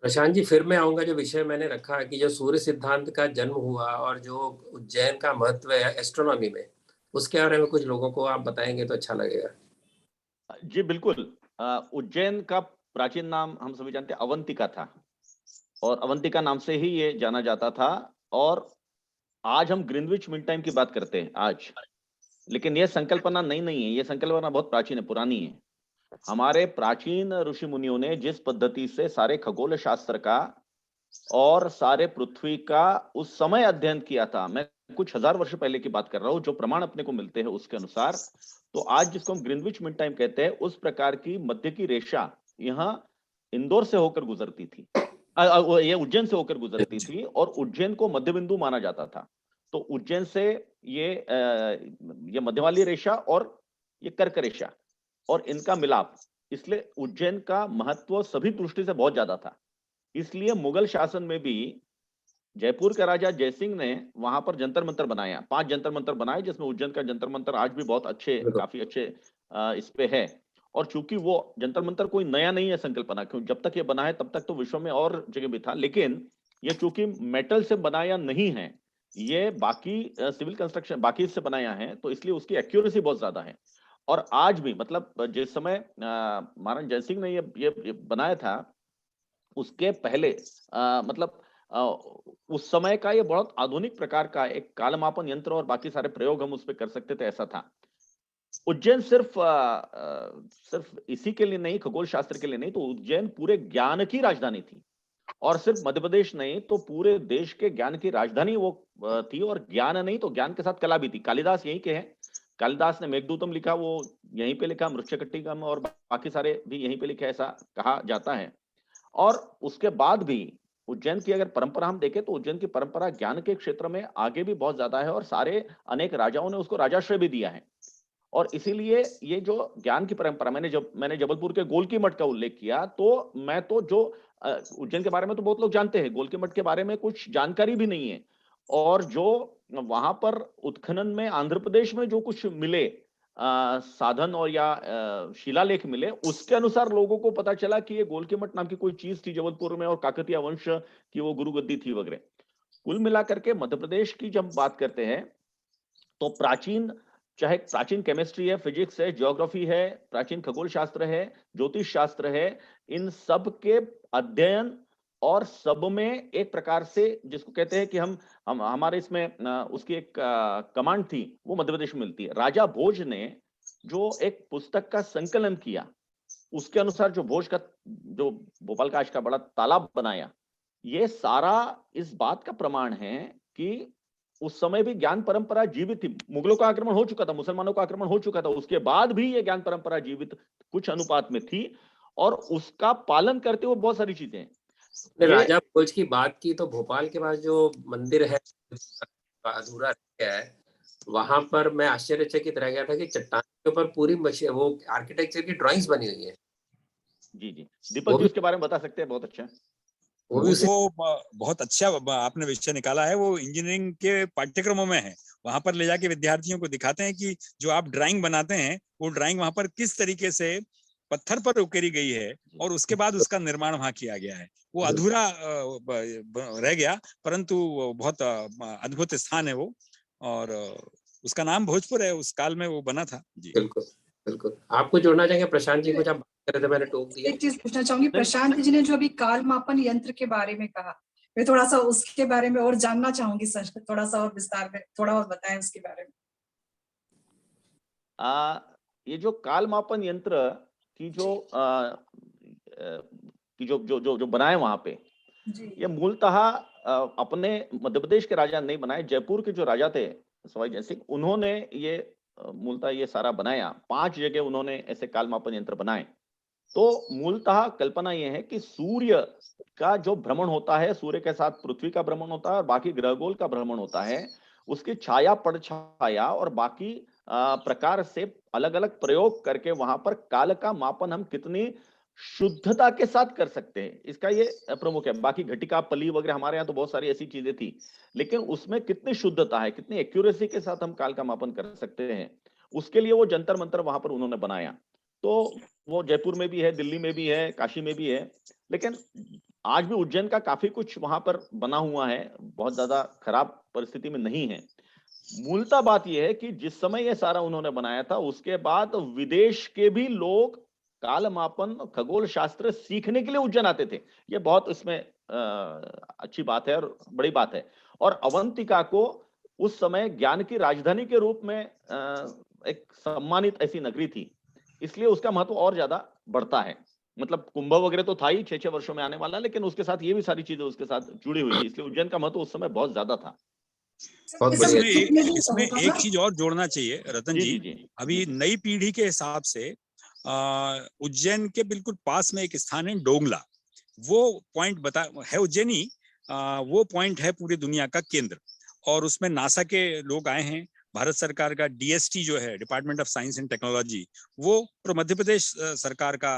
प्रशांत जी, फिर मैं आऊंगा जो विषय मैंने रखा कि जो सूर्य सिद्धांत का जन्म हुआ और जो उज्जैन का महत्व है एस्ट्रोनॉमी में, उसके बारे में कुछ लोगों को आप बताएंगे तो अच्छा लगेगा। जी बिल्कुल। उज्जैन का प्राचीन नाम हम सभी जानते हैं अवंतिका था और अवंतिका नाम से ही ये जाना जाता था। और आज हम ग्रीनविच मीन टाइम की बात करते हैं आज, लेकिन यह संकल्पना नई नहीं है, यह संकल्पना बहुत प्राचीन है, पुरानी है। हमारे प्राचीन ऋषि मुनियों ने जिस पद्धति से सारे खगोल शास्त्र का और सारे पृथ्वी का उस समय अध्ययन किया था, मैं कुछ हजार वर्ष पहले की बात कर रहा हूं, जो प्रमाण अपने को मिलते हैं उसके अनुसार, तो आज जिसको हम ग्रीनविच मीन टाइम कहते हैं, उस प्रकार की मध्य की रेखा यहाँ इंदौर से होकर गुजरती थी, ये उज्जैन से होकर गुजरती थी और उज्जैन को मध्य बिंदु माना जाता था। तो उज्जैन से ये मध्य वाली रेखा और ये कर्क रेखा और इनका मिलाप, इसलिए उज्जैन का महत्व सभी दृष्टि से बहुत ज्यादा था। इसलिए मुगल शासन में भी जयपुर के राजा जयसिंह ने वहां पर जंतर मंतर बनाया, 5 जंतर मंतर बनाए, जिसमें उज्जैन का जंतर मंतर आज भी बहुत अच्छे, काफी अच्छे इस पे है। और चूंकि वो जंतर मंतर कोई नया नहीं है संकल्पना, क्यों जब तक ये बना है तब तक तो विश्व में और जगह भी था, लेकिन ये चूंकि मेटल से बनाया नहीं है, ये बाकी सिविल कंस्ट्रक्शन बाकी से बनाया है, तो इसलिए उसकी एक्यूरेसी बहुत ज्यादा है। और आज भी मतलब जिस समय महाराज जयसिंह ने ये बनाया था, उसके पहले मतलब उस समय का ये बहुत आधुनिक प्रकार का एक कालमापन यंत्र और बाकी सारे प्रयोग हम उस पर कर सकते थे, ऐसा था। उज्जैन सिर्फ इसी के लिए नहीं, खगोल शास्त्र के लिए नहीं, तो उज्जैन पूरे ज्ञान की राजधानी थी। और सिर्फ मध्य प्रदेश नहीं तो पूरे देश के ज्ञान की राजधानी वो थी। और ज्ञान नहीं तो ज्ञान के साथ कला भी थी। कालिदास यहीं के हैं, कालिदास ने मेघदूतम लिखा, वो यहीं पे लिखा, मृच्छकटिकम और बाकी सारे भी यहीं पे लिखे, ऐसा कहा जाता है। और उसके बाद भी उज्जैन की अगर परंपरा हम देखें तो उज्जैन की परंपरा ज्ञान के क्षेत्र में आगे भी बहुत ज्यादा है और सारे अनेक राजाओं ने उसको राजाश्रय भी दिया है। और इसीलिए ये जो ज्ञान की परंपरा, मैंने जबलपुर के गोल की मठ का उल्लेख किया, तो मैं तो जो उज्जैन के बारे में तो बहुत लोग जानते हैं, गोल के मठ के बारे में कुछ जानकारी भी नहीं है। और जो वहां पर उत्खनन में आंध्र प्रदेश में जो कुछ मिले साधन और या शिलालेख मिले, उसके अनुसार लोगों को पता चला कि ये गोल के मठ नाम की कोई चीज थी जबलपुर में और काकतीय वंश की वो गुरुगद्दी थी वगैरह। कुल मिलाकर के मध्य प्रदेश की जब बात करते हैं तो प्राचीन, चाहे प्राचीन केमिस्ट्री है, फिजिक्स है, ज्योग्राफी है, प्राचीन खगोल शास्त्र है, ज्योतिष शास्त्र है, इन सब के अध्ययन और सब में एक प्रकार से जिसको कहते हैं कि हम हमारे इसमें उसकी एक कमांड थी, वो मध्य प्रदेश में मिलती है। राजा भोज ने जो एक पुस्तक का संकलन किया, उसके अनुसार जो भोज का जो भोपाल का आज का बड़ा तालाब बनाया, ये सारा इस बात का प्रमाण है कि उस समय भी ज्ञान परंपरा जीवित थी। मुगलों का आक्रमण हो चुका था, मुसलमानों का आक्रमण हो चुका था, उसके बाद भी ये ज्ञान परंपरा जीवित कुछ अनुपात में थी और उसका पालन करते हुए बहुत सारी चीजें। राजा भोज की बात की तो भोपाल के पास जो मंदिर है अधूरा रह गया है, वहां पर मैं आश्चर्यचकित रह गया था कि चट्टान के ऊपर पूरी वो आर्किटेक्चर की ड्राइंग्स बनी हुई है। जी जी, दीपक जी उसके बारे में बता सकते हैं, बहुत अच्छा। वो बहुत अच्छा आपने विषय निकाला है, वो इंजीनियरिंग के पाठ्यक्रमों में है। वहां पर ले जाके विद्यार्थियों को दिखाते हैं कि जो आप ड्राइंग बनाते हैं, वो ड्राइंग वहां पर किस तरीके से पत्थर पर उकेरी गई है और उसके बाद उसका निर्माण वहां किया गया है। वो अधूरा रह गया, परंतु बहुत अद्भुत स्थान है वो। और उसका नाम भोजपुर है, उस काल में वो बना था जी। बिल्कुल बिल्कुल। आपको जोड़ना चाहेंगे प्रशांत जी, कुछ आप बात कर रहे थे, मैंने टोक दिया। एक चीज पूछना चाहूंगी, प्रशांत जी ने जो अभी काल मापन यंत्र के बारे में कहा, मैं थोड़ा सा उसके बारे में और जानना चाहूंगी सर, थोड़ा सा और विस्तार में थोड़ा और बताएं उसके बारे में। ये जो काल मापन यंत्र की जो की जो बनाए वहां पे, जी ये मूलतः अपने मध्य प्रदेश के राजा नहीं बनाए, जयपुर के जो राजा थे सवाई जय सिंह, उन्होंने ये मूलतः ये सारा बनाया। 5 जगह उन्होंने ऐसे काल मापन यंत्र बनाए। तो मूलतः कल्पना ये है कि सूर्य का जो भ्रमण होता है, सूर्य के साथ पृथ्वी का भ्रमण होता है और बाकी ग्रहगोल का भ्रमण होता है, उसकी छाया परछाया और बाकी प्रकार से अलग अलग प्रयोग करके वहां पर काल का मापन हम कितनी शुद्धता के साथ कर सकते हैं, इसका ये प्रमुख है। बाकी घटिका पली वगैरह हमारे यहाँ तो बहुत सारी ऐसी चीजें थी, लेकिन उसमें कितनी शुद्धता है, कितनी एक्यूरेसी के साथ हम काल का मापन कर सकते हैं, उसके लिए वो जंतर मंतर वहां पर उन्होंने बनाया। तो वो जयपुर में भी है, दिल्ली में भी है, काशी में भी है, लेकिन आज भी उज्जैन का काफी कुछ वहां पर बना हुआ है, बहुत ज्यादा खराब परिस्थिति में नहीं है। मूलतः बात यह है कि जिस समय ये सारा उन्होंने बनाया था, उसके बाद विदेश के भी लोग काल मापन खगोल शास्त्र सीखने के लिए उज्जैन आते थे। ये बहुत इसमें अच्छी बात है और बड़ी बात है। और अवंतिका को उस समय ज्ञान की राजधानी के रूप में एक सम्मानित ऐसी नगरी थी, इसलिए उसका महत्व और ज्यादा बढ़ता है। मतलब कुंभ वगैरह तो था ही 6-6 वर्षों में आने वाला, लेकिन उसके साथ ये भी सारी चीजें उसके साथ जुड़ी हुई थी, इसलिए उज्जैन का महत्व उस समय बहुत ज्यादा था। बहुत बढ़िया। इसमें एक चीज और जोड़ना चाहिए रतन जी जी, जी जी। अभी नई पीढ़ी के हिसाब से उज्जैन के बिल्कुल पास में एक स्थान है डोंगला, वो पॉइंट बता है उज्जैनी, वो पॉइंट है पूरी दुनिया का केंद्र, और उसमें नासा के लोग आए हैं, भारत सरकार का डीएसटी जो है department of science and technology, वो और मध्य प्रदेश सरकार का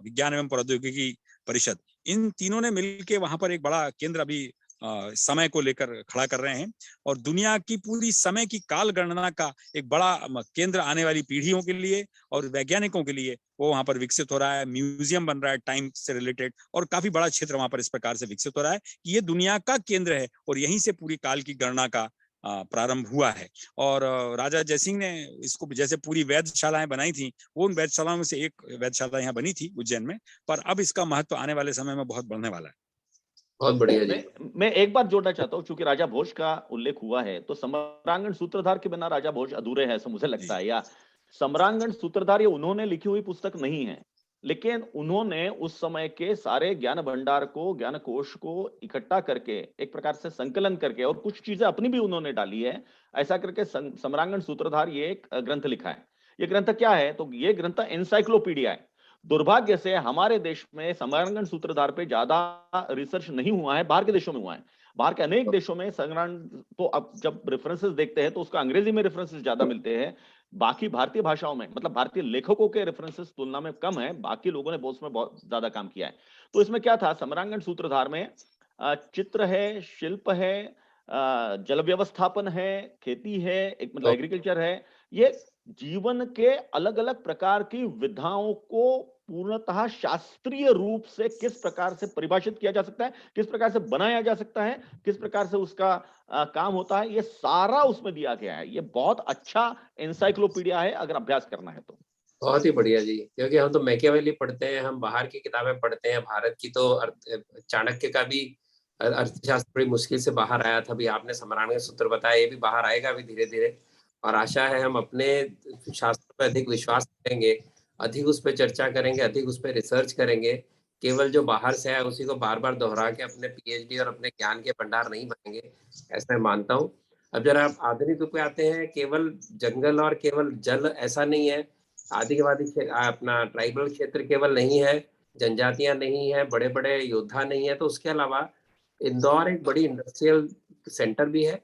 विज्ञान एवं प्रौद्योगिकी परिषद, इन तीनों ने मिलकर वहां पर एक बड़ा केंद्र अभी समय को लेकर खड़ा कर रहे हैं, और दुनिया की पूरी समय की काल गणना का एक बड़ा केंद्र आने वाली पीढ़ियों के लिए और वैज्ञानिकों के लिए वो वहां पर विकसित हो रहा है। म्यूजियम बन रहा है टाइम से रिलेटेड, और काफी बड़ा क्षेत्र वहां पर इस प्रकार से विकसित हो रहा है कि ये दुनिया का केंद्र है और यहीं से पूरी काल की गणना का प्रारंभ हुआ है। और राजा जयसिंह ने इसको जैसे पूरी वेधशालाएं बनाई थी, वो उन वेधशालाओं में से एक वेधशाला यहाँ बनी थी उज्जैन में, पर अब इसका महत्व आने वाले समय में बहुत बढ़ने वाला है। बहुत बढ़िया जी। मैं एक बात जोड़ना चाहता हूँ, क्योंकि राजा भोज का उल्लेख हुआ है, तो सम्रांगण सूत्रधार के बिना राजा भोज अधूरे हैं, ऐसा मुझे लगता है। या सम्रांगण सूत्रधार ये उन्होंने लिखी हुई पुस्तक नहीं है, लेकिन उन्होंने उस समय के सारे ज्ञान भंडार को, ज्ञान कोश को इकट्ठा करके एक प्रकार से संकलन करके, और कुछ चीजें अपनी भी उन्होंने डाली है, ऐसा करके सम्रांगण सूत्रधार ये एक ग्रंथ लिखा है। ये ग्रंथ क्या है? तो ये ग्रंथ एनसाइक्लोपीडिया है। दुर्भाग्य से हमारे देश में सम्रांगण सूत्रधार पे ज्यादा रिसर्च नहीं हुआ है, बाहर के देशों में हुआ है। बाहर के अनेक देशों में सम्रांगण, तो अब जब रेफरेंसेस देखते हैं तो उसका अंग्रेजी में रेफरेंसेस ज्यादा मिलते हैं, बाकी भारतीय भाषाओं में, मतलब भारतीय लेखकों के रेफरेंसेस तुलना में कम है, बाकी लोगों ने उसमें बहुत ज्यादा काम किया है। तो इसमें क्या था, सम्रांगण सूत्रधार में चित्र है, शिल्प है, जल व्यवस्थापन है, खेती है, एक मतलब एग्रीकल्चर है, ये जीवन के अलग अलग प्रकार की विधाओं को पूर्णतः शास्त्रीय रूप से किस प्रकार से परिभाषित किया जा सकता है, किस प्रकार से बनाया जा सकता है, किस प्रकार से उसका काम होता है, ये सारा उसमें दिया गया है। ये बहुत अच्छा एनसाइक्लोपीडिया है अगर अभ्यास करना है तो। बहुत ही बढ़िया जी, क्योंकि हम तो मैकियावेली पढ़ते हैं, हम बाहर की किताबें पढ़ते हैं, भारत की तो चाणक्य का भी अर्थशास्त्र बड़ी मुश्किल से बाहर आया था। अभी आपने सम्रांगण सूत्र बताया, ये भी बाहर आएगा अभी धीरे धीरे, और आशा है हम अपने शास्त्र पर अधिक विश्वास करेंगे, अधिक उस पर चर्चा करेंगे, अधिक उस पर रिसर्च करेंगे। केवल जो बाहर से आया उसी को बार बार दोहरा के अपने पीएचडी और अपने ज्ञान के भंडार नहीं बनेंगे, ऐसा मैं मानता हूँ। अब जरा आप आधुनिक रूप में आते हैं, केवल जंगल और केवल जल ऐसा नहीं है, आदिवासी अपना ट्राइबल क्षेत्र केवल नहीं है, जनजातियां नहीं है, बड़े बड़े योद्धा नहीं है, तो उसके अलावा इंदौर एक बड़ी इंडस्ट्रियल सेंटर भी है,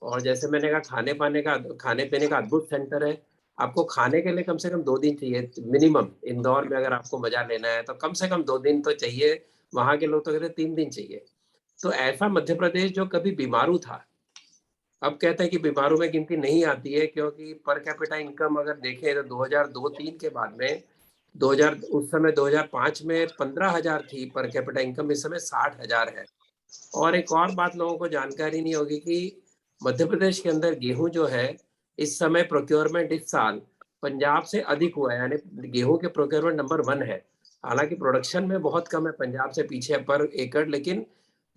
और जैसे मैंने कहा खाने पीने का अद्भुत सेंटर है। आपको खाने के लिए कम से कम 2 दिन चाहिए मिनिमम, इंदौर में अगर आपको मजा लेना है तो कम से कम 2 दिन तो चाहिए, वहां के लोग तो कहते 3 दिन चाहिए। तो ऐसा मध्य प्रदेश जो कभी बीमारू था, अब कहते हैं कि बीमारों में गिनती नहीं आती है, क्योंकि पर कैपिटा इनकम अगर देखें तो 2002-3 के बाद में 2000 उस समय 2005 में 15,000 थी पर कैपिटा इनकम, इस समय 60,000 है। और एक और बात लोगों को जानकारी नहीं होगी कि मध्य प्रदेश के अंदर गेहूं जो है इस समय प्रोक्योरमेंट इस साल पंजाब से अधिक हुआ है, यानी गेहूं के प्रोक्योरमेंट नंबर 1 है। हालांकि प्रोडक्शन में बहुत कम है, पंजाब से पीछे पर एकड़, लेकिन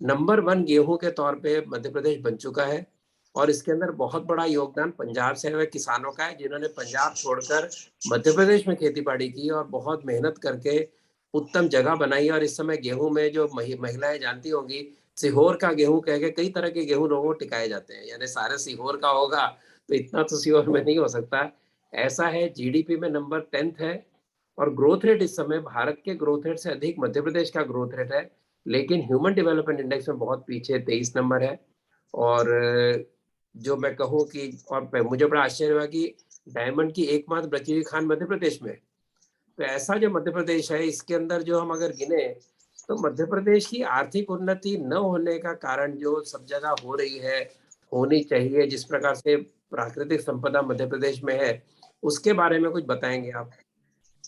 नंबर 1 गेहूं के तौर पे मध्य प्रदेश बन चुका है। और इसके अंदर बहुत बड़ा योगदान पंजाब से हुए किसानों का है, जिन्होंने पंजाब छोड़कर मध्य प्रदेश में खेती बाड़ी की और बहुत मेहनत करके उत्तम जगह बनाई। और इस समय गेहूं में जो महिलाएं जानती होंगी, सीहोर का गेहूं कह के कई तरह के गेहूं लोगों को टिकाए जाते हैं, यानी सारे सीहोर का होगा तो इतना तो सीहोर में नहीं हो सकता। ऐसा है, जीडीपी में नंबर 10th है और ग्रोथ रेट इस समय भारत के ग्रोथ रेट से अधिक मध्य प्रदेश का ग्रोथ रेट है, लेकिन ह्यूमन डेवलपमेंट इंडेक्स में बहुत पीछे 23 नंबर है। और जो मैं कहूँ कि और मुझे बड़ा आश्चर्य हुआ कि डायमंड की एकमात्र बची हुई खान मध्य प्रदेश में। तो ऐसा जो मध्य प्रदेश है, इसके अंदर जो हम अगर गिने तो मध्य प्रदेश की आर्थिक उन्नति न होने का कारण जो सब जगह हो रही है, होनी चाहिए, जिस प्रकार से प्राकृतिक संपदा मध्य प्रदेश में है, उसके बारे में कुछ बताएंगे आप?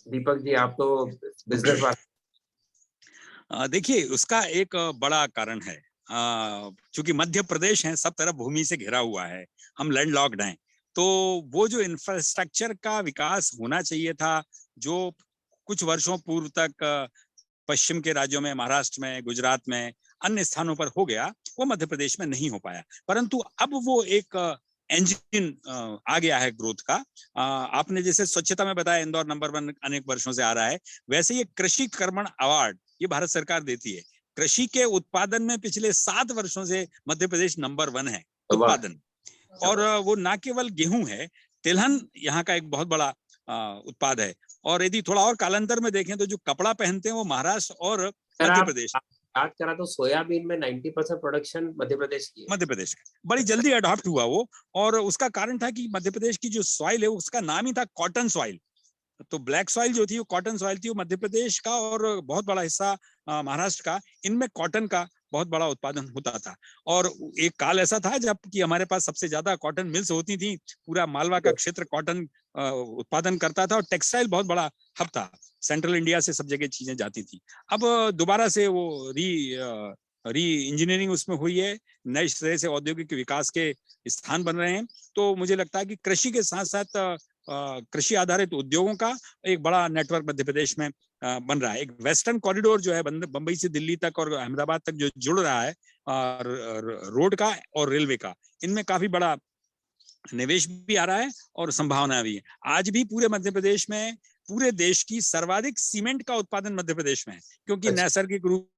दीपक जी, आप तो बिजनेस वाले। देखिए, उसका एक बड़ा कारण है, चूंकि मध्य प्रदेश है, सब तरफ भूमि से घिरा हुआ है, हम लैंडलॉक्ड हैं, तो वो जो इंफ्रास्ट्रक्चर का विकास होना चाहिए था, जो कुछ वर्षों पूर्व तक पश्चिम के राज्यों में, महाराष्ट्र में, गुजरात में, अन्य स्थानों पर हो गया, वो मध्य प्रदेश में नहीं हो पाया। परंतु अब वो एक इंजन आ गया है ग्रोथ का। आपने जैसे स्वच्छता में बताया, इंदौर नंबर 1 अनेक वर्षों से आ रहा है, वैसे ये कृषि कर्मण अवार्ड ये भारत सरकार देती है। कृषि के उत्पादन में पिछले 7 वर्षों से मध्य प्रदेश नंबर 1 है उत्पादन। और वो ना केवल गेहूं है, तिलहन यहाँ का एक बहुत बड़ा उत्पाद है। और यदि थोड़ा और कालांतर में देखें तो जो कपड़ा पहनते हैं वो महाराष्ट्र और मध्य प्रदेश। बात करा तो सोयाबीन में 90% प्रोडक्शन मध्य प्रदेश की है। मध्य प्रदेश का बड़ी जल्दी अडॉप्ट हुआ वो, और उसका कारण था कि मध्य प्रदेश की जो सॉइल है उसका नाम ही था कॉटन सॉइल। तो ब्लैक सॉइल जो थी वो कॉटन सॉइल थी, वो मध्य प्रदेश का और बहुत बड़ा हिस्सा महाराष्ट्र का, इनमें कॉटन का बहुत बड़ा उत्पादन होता था। और एक काल ऐसा था जब कि हमारे पास सबसे ज्यादा कॉटन मिल्स होती थी, पूरा मालवा का क्षेत्र कॉटन उत्पादन करता था और टेक्सटाइल बहुत बड़ा हब था, सेंट्रल इंडिया से सब जगह चीजें जाती थी। अब दोबारा से वो री इंजीनियरिंग उसमें हुई है, नए तरह से औद्योगिक विकास के स्थान बन रहे हैं। तो मुझे लगता है कि कृषि के साथ साथ कृषि आधारित उद्योगों का एक बड़ा नेटवर्क मध्य प्रदेश में बन रहा है। एक वेस्टर्न कॉरिडोर जो है बंबई से दिल्ली तक और अहमदाबाद तक जो जुड़ रहा है, रोड का और रेलवे का, इनमें काफी बड़ा निवेश भी आ रहा है और संभावना भी है। आज भी पूरे मध्य प्रदेश में, पूरे देश की सर्वाधिक सीमेंट का उत्पादन मध्य प्रदेश में है, क्योंकि नैसर्गिक रूप।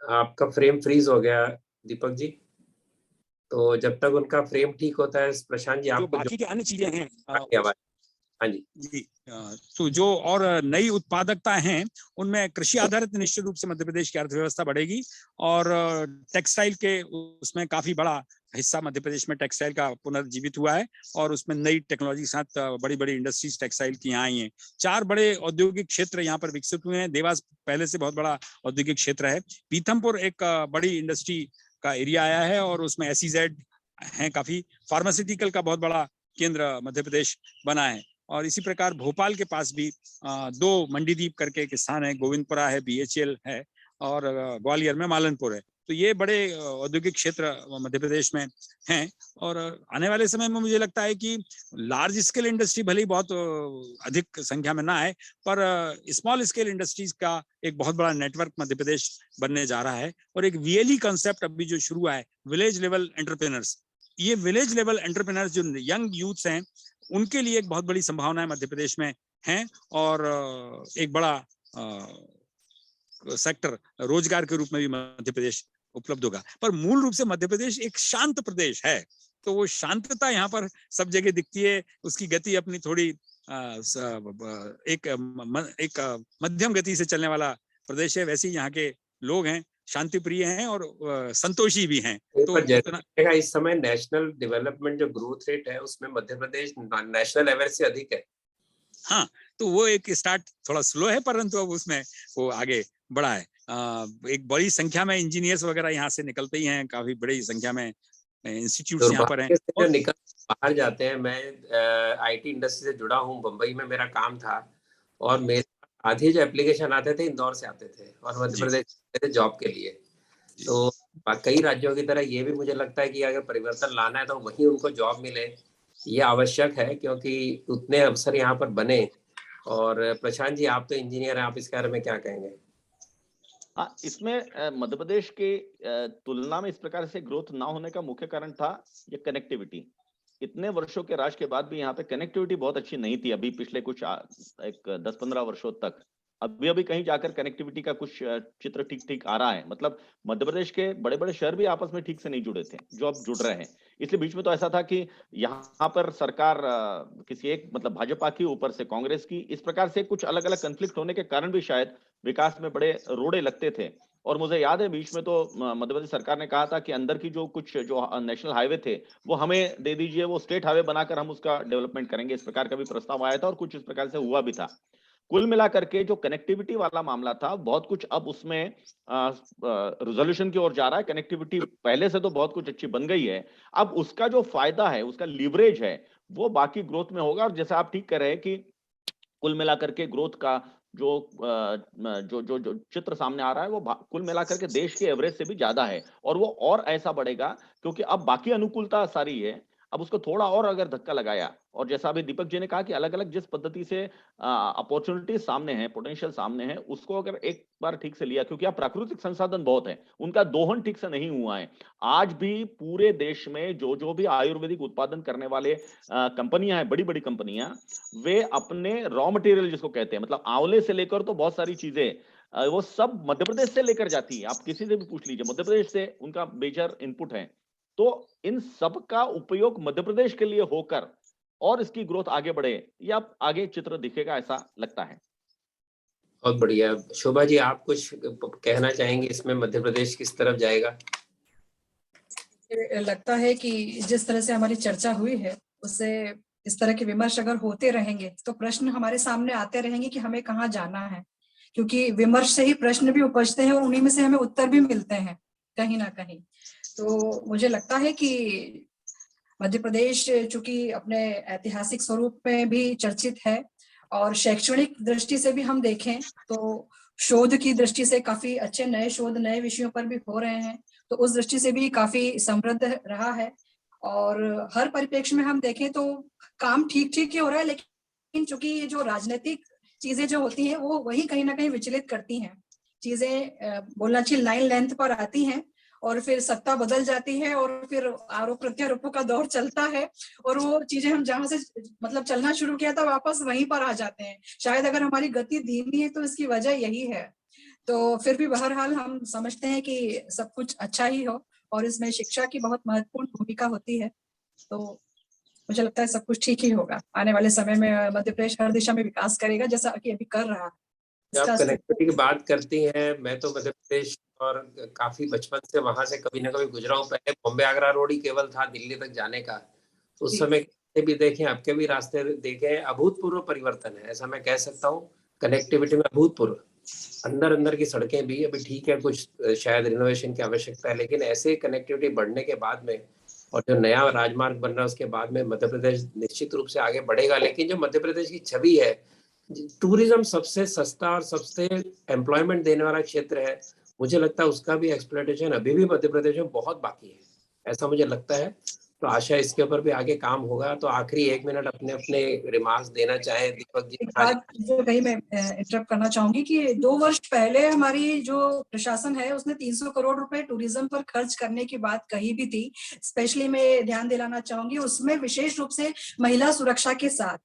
आपका फ्रेम फ्रीज हो गया दीपक जी, तो जब तक उनका फ्रेम ठीक होता है प्रशांत जी, जो आपको बाकी के अन्य चीजें हैं, हाँ जी, तो जो और नई उत्पादकता हैं उनमें कृषि आधारित निश्चित रूप से मध्य प्रदेश की अर्थव्यवस्था बढ़ेगी। और टेक्सटाइल के उसमें काफी बड़ा हिस्सा मध्य प्रदेश में टेक्सटाइल का पुनर्जीवित हुआ है और उसमें नई टेक्नोलॉजी के साथ बड़ी बड़ी इंडस्ट्रीज टेक्सटाइल की यहाँ आई हैं। 4 बड़े औद्योगिक क्षेत्र यहाँ पर विकसित हुए हैं। देवास पहले से बहुत बड़ा औद्योगिक क्षेत्र है। पीथमपुर एक बड़ी इंडस्ट्री का एरिया आया है और उसमें SEZ है, काफी फार्मास्यूटिकल का बहुत बड़ा केंद्र मध्य प्रदेश बना है। और इसी प्रकार भोपाल के पास भी 2 मंडीदीप करके एक स्थान है, गोविंदपुरा है, BHEL है, और ग्वालियर में मालनपुर है। तो ये बड़े औद्योगिक क्षेत्र मध्य प्रदेश में हैं। और आने वाले समय में मुझे लगता है कि लार्ज स्केल इंडस्ट्री भले ही बहुत अधिक संख्या में ना आए, पर स्मॉल स्केल इंडस्ट्रीज का एक बहुत बड़ा नेटवर्क मध्य प्रदेश बनने जा रहा है। और एक VLE कंसेप्ट अभी जो शुरू हुआ है, विलेज लेवल एंटरप्रेन्योर्स, ये विलेज लेवल एंटरप्रेन्योर्स जो यंग यूथ्स हैं उनके लिए एक बहुत बड़ी संभावनाएं मध्य प्रदेश में हैं और एक बड़ा सेक्टर रोजगार के रूप में भी मध्य प्रदेश उपलब्ध होगा। पर मूल रूप से मध्य प्रदेश एक शांत प्रदेश है, तो वो शांतता यहाँ पर सब जगह दिखती है। उसकी गति अपनी थोड़ी एक मध्यम गति से चलने वाला प्रदेश है। वैसे ही यहाँ के लोग हैं, शांति प्रिय हैं और संतोषी भी हैं। तो इस समय नेशनल डेवलपमेंट जो ग्रोथ रेट है उसमें मध्य प्रदेश नेशनल एवरेज से अधिक है। हाँ, तो वो एक स्टार्ट थोड़ा स्लो है, परंतु अब उसमें वो आगे बढ़ा है। एक बड़ी संख्या में इंजीनियर्स वगैरह यहाँ से निकलते ही हैं, काफी बड़ी संख्या में इंस्टीट्यूट्स यहाँ पर हैं। जो निकल बाहर जाते हैं, मैं IT इंडस्ट्री से जुड़ा हूँ, बम्बई में मेरा काम था और मेरे आधे जो एप्लीकेशन आते थे इंदौर से आते थे और मध्य प्रदेश जॉब के लिए। तो कई राज्यों की तरह ये भी मुझे लगता है कि अगर परिवर्तन लाना है तो वहीं उनको जॉब मिले, ये आवश्यक है, क्योंकि उतने अवसर यहाँ पर बने। और प्रशांत जी, आप तो इंजीनियर हैं, आप इसके बारे में क्या कहेंगे? हाँ, इसमें मध्य प्रदेश के तुलना में इस प्रकार से ग्रोथ ना होने का मुख्य कारण था ये कनेक्टिविटी। इतने वर्षों के राज के बाद भी यहाँ पे कनेक्टिविटी बहुत अच्छी नहीं थी। अभी पिछले कुछ एक 10-15 वर्षों तक अभी कहीं जाकर कनेक्टिविटी का कुछ चित्र ठीक ठीक आ रहा है। मतलब मध्य प्रदेश के बड़े बड़े शहर भी आपस में ठीक से नहीं जुड़े थे, जो अब जुड़ रहे हैं। इसलिए बीच में तो ऐसा था कि यहाँ पर सरकार किसी एक मतलब भाजपा की, ऊपर से कांग्रेस की, इस प्रकार से कुछ अलग अलग कंफ्लिक्ट होने के कारण भी शायद विकास में बड़े रोड़े लगते थे। और मुझे याद है बीच में तो मध्य प्रदेश सरकार ने कहा था कि अंदर की जो कुछ जो नेशनल हाईवे थे वो हमें दे दीजिए, वो स्टेट हाईवे बनाकर हम उसका डेवलपमेंट करेंगे। इस प्रकार का भी प्रस्ताव आया था और कुछ इस प्रकार से हुआ भी था। कुल मिलाकर के जो कनेक्टिविटी वाला मामला था, बहुत कुछ अब उसमें रिजोल्यूशन की ओर जा रहा है। कनेक्टिविटी पहले से तो बहुत कुछ अच्छी बन गई है। अब उसका जो फायदा है, उसका लीवरेज है, वो बाकी ग्रोथ में होगा। और जैसा आप ठीक कह रहे हैं कि कुल मिलाकर के ग्रोथ का जो जो जो जो चित्र सामने आ रहा है, वो कुल मिलाकर के देश के एवरेज से भी ज्यादा है। और वो और ऐसा बढ़ेगा क्योंकि अब बाकी अनुकूलता सारी है। अब उसको थोड़ा और अगर धक्का लगाया, और जैसा अभी दीपक जी ने कहा कि अलग अलग जिस पद्धति से अपॉर्चुनिटी सामने है, पोटेंशियल सामने है, उसको अगर एक बार ठीक से लिया, क्योंकि अब प्राकृतिक संसाधन बहुत है, उनका दोहन ठीक से नहीं हुआ है। आज भी पूरे देश में जो जो भी आयुर्वेदिक उत्पादन करने वाले कंपनियां हैं, बड़ी बड़ी कंपनियां, वे अपने रॉ मटेरियल जिसको कहते हैं, मतलब आंवले से लेकर तो बहुत सारी चीजें, वो सब मध्य प्रदेश से लेकर जाती है। आप किसी से भी पूछ लीजिए, मध्य प्रदेश से उनका मेजर इनपुट है। तो इन सब का उपयोग मध्य प्रदेश के लिए होकर और इसकी ग्रोथ आगे बढ़े, या आगे चित्र दिखेगा, ऐसा लगता है। बहुत बढ़िया। शोभा जी, आप कुछ कहना चाहेंगे इसमें, मध्य प्रदेश किस तरफ जाएगा? लगता है कि जिस तरह से हमारी चर्चा हुई है, उससे इस तरह के विमर्श अगर होते रहेंगे तो प्रश्न हमारे सामने आते रहेंगे कि हमें कहाँ जाना है, क्योंकि विमर्श से ही प्रश्न भी उपजते हैं और उन्हीं में से हमें उत्तर भी मिलते हैं कहीं ना कहीं। तो मुझे लगता है कि मध्य प्रदेश चूंकि अपने ऐतिहासिक स्वरूप में भी चर्चित है और शैक्षणिक दृष्टि से भी हम देखें तो शोध की दृष्टि से काफी अच्छे नए शोध नए विषयों पर भी हो रहे हैं, तो उस दृष्टि से भी काफी समृद्ध रहा है। और हर परिप्रेक्ष्य में हम देखें तो काम ठीक ठीक ही हो रहा है, लेकिन चूंकि ये जो राजनीतिक चीजें जो होती हैं वो वही कहीं ना कहीं विचलित करती हैं। चीजें बोलना चाहिए लाइन लेंथ पर आती हैं और फिर सत्ता बदल जाती है और फिर आरोप प्रत्यारोपों का दौर चलता है और वो चीजें हम जहां से मतलब चलना शुरू किया था वापस वहीं पर आ जाते हैं। शायद अगर हमारी गति धीमी है तो इसकी वजह यही है। तो फिर भी बहरहाल हम समझते हैं कि सब कुछ अच्छा ही हो और इसमें शिक्षा की बहुत महत्वपूर्ण भूमिका होती है। तो मुझे लगता है सब कुछ ठीक ही होगा। आने वाले समय में मध्य प्रदेश हर दिशा में विकास करेगा जैसा कि अभी कर रहा है। जब आप कनेक्टिविटी की बात करती हैं, मैं तो मध्य प्रदेश और काफी बचपन से वहां से कभी ना कभी गुजरा हूँ। पहले बॉम्बे आगरा रोड ही केवल था दिल्ली तक जाने का। उस समय के भी देखें, अब के भी रास्ते देखें, अभूतपूर्व परिवर्तन है, ऐसा मैं कह सकता हूँ। कनेक्टिविटी में अभूतपूर्व, अंदर अंदर की सड़कें भी अभी ठीक है, कुछ शायद रिनोवेशन की आवश्यकता है, लेकिन ऐसे कनेक्टिविटी बढ़ने के बाद में और जो नया राजमार्ग बन रहा है उसके बाद में मध्य प्रदेश निश्चित रूप से आगे बढ़ेगा। लेकिन जो मध्य प्रदेश की छवि है, टूरिज्म सबसे सस्ता और सबसे एम्प्लॉयमेंट देने वाला क्षेत्र है, मुझे लगता है उसका भी एक्सप्लॉयटेशन अभी भी मध्य प्रदेश में बहुत बाकी है, ऐसा मुझे लगता है। तो आशा इसके ऊपर भी आगे काम होगा। तो आखिरी 1 मिनट अपने अपने रिमार्क्स देना चाहे दीपक जी। एक बात जो कहीं मैं इंटरप्ट करना चाहूंगी कि 2 वर्ष पहले हमारी जो प्रशासन है उसने 300 करोड़ रुपए टूरिज्म पर खर्च करने की बात कही भी थी। स्पेशली मैं ध्यान दिलाना चाहूंगी उसमें विशेष रूप से महिला सुरक्षा के साथ,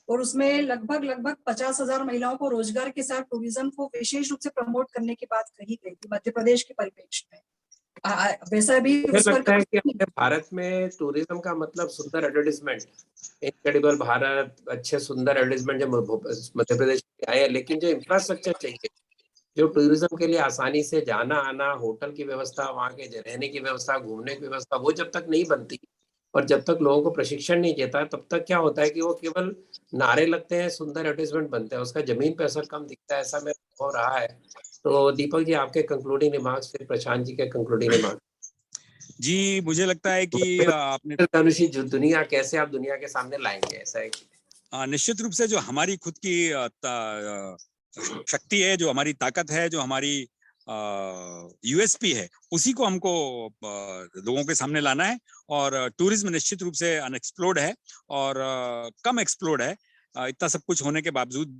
और उसमें लगभग 50,000 महिलाओं को रोजगार के साथ टूरिज्म को विशेष रूप से प्रमोट करने की बात कही गई थी मध्य प्रदेश के परिप्रेक्ष्य में। वैसा भी मुझे लगता है कि अपने भारत में टूरिज्म का मतलब सुंदर एडवर्टाइजमेंट, इनक्रेडिबल भारत, अच्छे सुंदर एडवर्टाइजमेंट जो मध्य प्रदेश में आए हैं, लेकिन जो इंफ्रास्ट्रक्चर चाहिए, जो टूरिज्म के लिए आसानी से जाना आना, होटल की व्यवस्था, वहाँ के रहने की व्यवस्था, घूमने की व्यवस्था, वो जब तक नहीं बनती और जब तक लोगों को प्रशिक्षण नहीं देता, तब तक क्या होता है कि वो केवल नारे लगते हैं, सुंदर एडवर्टाइजमेंट बनते हैं, उसका जमीन पे असर कम दिखता है, ऐसा मेरा हो रहा है। तो दीपक जी, आपके कंक्लूडिंग रिमार्क्स, फिर प्रशांत जी के कंक्लूडिंग रिमार्क्स। जी, मुझे लगता है कि आपने धनुषी दुनिया कैसे आप दुनिया के सामने लाएंगे, ऐसा है कि निश्चित रूप से जो हमारी खुद की शक्ति है, जो हमारी ताकत है, जो हमारी यूएसपी है उसी को हमको लोगों के सामने लाना है। और टूरिज्म निश्चित रूप से अनएक्सप्लोर्ड है और कम एक्सप्लोर्ड है, इतना सब कुछ होने के बावजूद।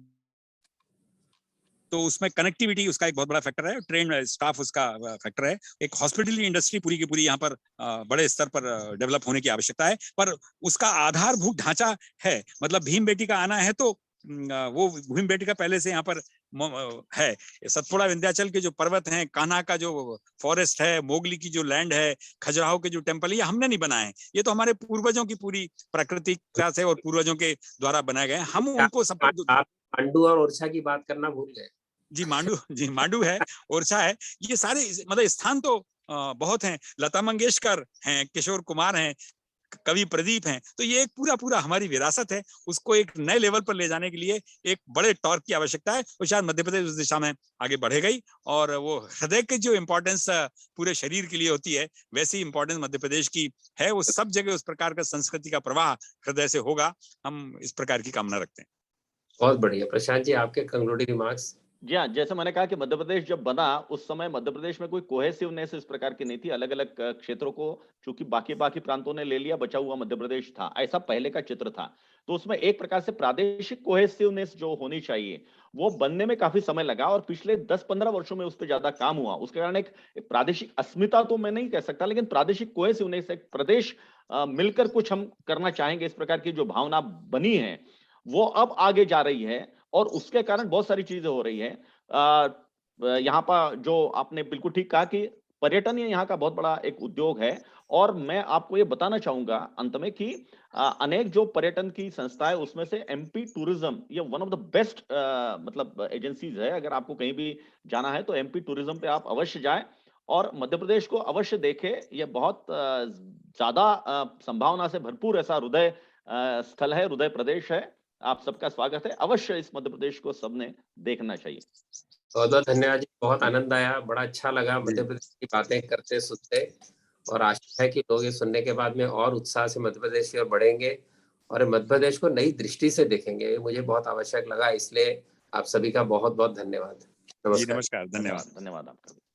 तो उसमें कनेक्टिविटी उसका एक बहुत बड़ा फैक्टर है, ट्रेन स्टाफ उसका फैक्टर है। एक हॉस्पिटलिटी इंडस्ट्री पूरी की पूरी यहाँ पर बड़े स्तर पर डेवलप होने की आवश्यकता है, पर उसका आधारभूत ढांचा है। मतलब भीमबेटी का आना है तो वो भीमबेटी का पहले से यहाँ पर है। सतपुड़ा विंध्याचल के जो पर्वत हैं, कान्हा का जो फॉरेस्ट है, मोगली की जो लैंड है, खजुराहो के जो टेम्पल है, ये हमने नहीं बनाए हैं, ये तो हमारे पूर्वजों की पूरी प्राकृतिकता से और पूर्वजों के द्वारा बनाए गए। हम उनको सपोर्ट। मांडू और ओरछा की बात करना भूल गए। जी मांडू है, ओरछा है, ये सारे मतलब स्थान तो बहुत हैं। लता मंगेशकर हैं, किशोर कुमार हैं, कवि प्रदीप हैं। तो ये एक पूरा हमारी विरासत है, उसको एक नए लेवल पर ले जाने के लिए एक बड़े टॉर्क की आवश्यकता है। और शायद मध्य प्रदेश उस दिशा में आगे बढ़ेगा ही। और वो हृदय की जो इम्पोर्टेंस पूरे शरीर के लिए होती है, वैसी इंपॉर्टेंस मध्य प्रदेश की है। वो सब जगह उस प्रकार का संस्कृति का प्रवाह हृदय से होगा, हम इस प्रकार की कामना रखते हैं। बहुत बढ़िया। प्रशांत जी, आपके कंक्लूडिंग रिमार्क्स। जी हाँ, जैसे मैंने कहा कि मध्य प्रदेश जब बना उस समय मध्य प्रदेश में कोई कोहेसिवनेस इस प्रकार की नहीं थी। अलग अलग क्षेत्रों को चूंकि बाकी प्रांतों ने ले लिया, बचा हुआ मध्य प्रदेश था, ऐसा पहले का चित्र था। तो उसमें एक प्रकार से प्रादेशिक कोहेसिवनेस जो होनी चाहिए वो बनने में काफी समय लगा और पिछले 10-15 वर्षों में उस पर ज्यादा काम हुआ। उसके कारण एक प्रादेशिक अस्मिता तो मैं नहीं कह सकता, लेकिन प्रादेशिक कोहेसिवनेस, एक प्रदेश मिलकर कुछ हम करना चाहेंगे, इस प्रकार की जो भावना बनी है वो अब आगे जा रही है। और उसके कारण बहुत सारी चीजें हो रही है। यहाँ पर जो आपने बिल्कुल ठीक कहा कि पर्यटन यहाँ का बहुत बड़ा एक उद्योग है। और मैं आपको ये बताना चाहूंगा अंत में कि अनेक जो पर्यटन की संस्थाएं, उसमें से एमपी टूरिज्म ये वन ऑफ द बेस्ट मतलब एजेंसीज है। अगर आपको कहीं भी जाना है तो एमपी टूरिज्म पे आप अवश्य जाएं और मध्य प्रदेश को अवश्य देखें। ये बहुत ज्यादा संभावना से भरपूर ऐसा हृदय स्थल है, हृदय प्रदेश है। आप सबका स्वागत है, अवश्य इस मध्य प्रदेश को सबने देखना चाहिए। बहुत बहुत धन्यवाद जी, बहुत आनंद आया, बड़ा अच्छा लगा मध्य प्रदेश की बातें करते सुनते। और आशा है कि लोग ये सुनने के बाद में और उत्साह से मध्य प्रदेश की ओर बढ़ेंगे और मध्य प्रदेश को नई दृष्टि से देखेंगे। मुझे बहुत आवश्यक लगा, इसलिए आप सभी का बहुत बहुत धन्यवाद। नमस्कार। धन्यवाद। धन्यवाद आपका।